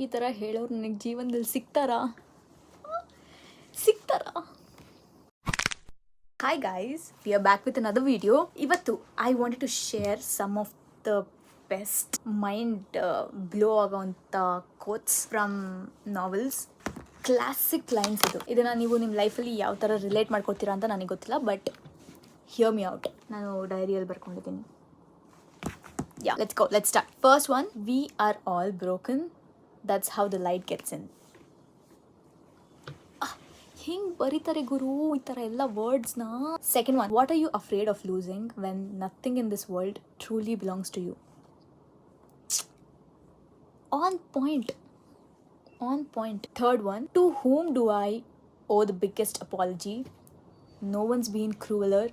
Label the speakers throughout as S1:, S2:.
S1: ಈ ಥರ ಹೇಳೋರು ನನಗೆ ಜೀವನದಲ್ಲಿ ಸಿಗ್ತಾರಾ? Hi guys, we are back with another video. ಇವತ್ತು I wanted to share some of the best mind blow ಆಗೋವಂಥ quotes from novels. Classic lines ಇದನ್ನು ನೀವು ನಿಮ್ಮ ಲೈಫಲ್ಲಿ ಯಾವ ಥರ ರಿಲೇಟ್ ಮಾಡ್ಕೊತೀರಾ ಅಂತ ನನಗೆ ಗೊತ್ತಿಲ್ಲ, ಬಟ್ ಹಿಯರ್ ಮಿ ಔಟ್. ನಾನು ಡೈರಿಯಲ್ಲಿ ಬರ್ಕೊಂಡಿದ್ದೀನಿ. Yeah, let's start. First one, we are all broken. That's how the light gets in. ಹಿಂಗೆ ಬರೀತಾರೆ ಗುರು ಈ ಥರ ಎಲ್ಲ ವರ್ಡ್ಸ್ನ. Second one, what are you afraid of losing when nothing in this world truly belongs to you? On point. Third one, to whom do I owe the biggest apology? No one's been crueler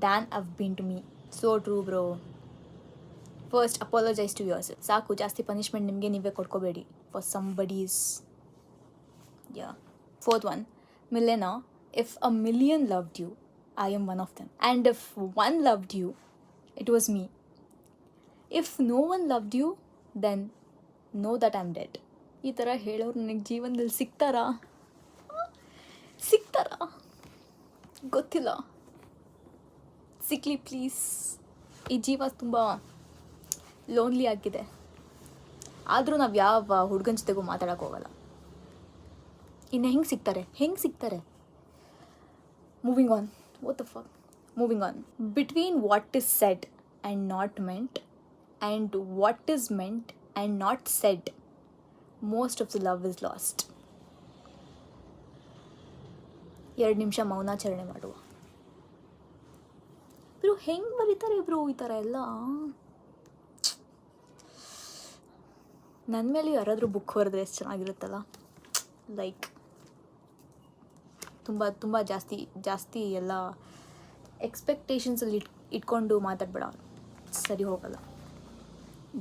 S1: than I've been to me. So true bro. First apologise to yourself. ಸಾಕು, ಜಾಸ್ತಿ punishment ನಿಮಗೆ ನೀವೇ ಕೊಡ್ಕೋಬೇಡಿ for somebody's. Yeah. Fourth one, Milena, if a million loved you, I am one of them. And if one loved you, it was me. If no one loved you, then know that I'm dead. ಈ ಥರ ಹೇಳೋರು ನನಗೆ ಜೀವನದಲ್ಲಿ ಸಿಗ್ತಾರಾ? ಗೊತ್ತಿಲ್ಲ. ಸಿಕ್ಲಿ please. ಈ ಜೀವ ತುಂಬ lonely ಆಗಿದೆ. ಆದರೂ ನಾವು ಯಾವ ಹುಡುಗನ ಜೊತೆಗೂ ಮಾತಾಡೋಕೆ ಹೋಗಲ್ಲ. ಇನ್ನು ಹೆಂಗೆ ಸಿಗ್ತಾರೆ? Moving on. What the fuck. Moving on. Between what is shed and not meant and what is meant and not shed, most of the love is last. 2 ನಿಮಿಷ ಮೌನಾಚರಣೆ ಮಾಡುವ. ಬ್ರೋ ಹೆಂಗೆ ಬರೀತಾರೆ ಬ್ರೋ ಈ ಥರ ಎಲ್ಲ? ನನ್ನ ಮೇಲೆ ಯಾರಾದರೂ ಬುಕ್ ಬರೆದ್ರೆ ಎಷ್ಟು ಚೆನ್ನಾಗಿರುತ್ತಲ್ಲ. ಲೈಕ್ ತುಂಬ ಜಾಸ್ತಿ ಎಲ್ಲ ಎಕ್ಸ್ಪೆಕ್ಟೇಷನ್ಸಲ್ಲಿ ಇಟ್ಕೊಂಡು ಮಾತಾಡಬೇಡ, ಸರಿ ಹೋಗಲ್ಲ.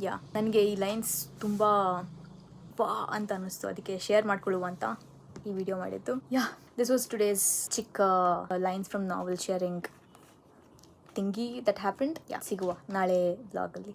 S1: ಯಾ, ನನಗೆ ಈ ಲೈನ್ಸ್ ತುಂಬ ಅಂತ ಅನ್ನಿಸ್ತು, ಅದಕ್ಕೆ ಶೇರ್ ಮಾಡ್ಕೊಳ್ಳುವ ಅಂತ ಈ ವಿಡಿಯೋ ಮಾಡಿದ್ದು. ಯಾ, ದಿಸ್ ವಾಸ್ ಟುಡೇಸ್ ಚಿಕ್ಕ lines from novel sharing thingy that happened. Yeah, ಸಿಗುವ ನಾಳೆ ವ್ಲಾಗಲ್ಲಿ.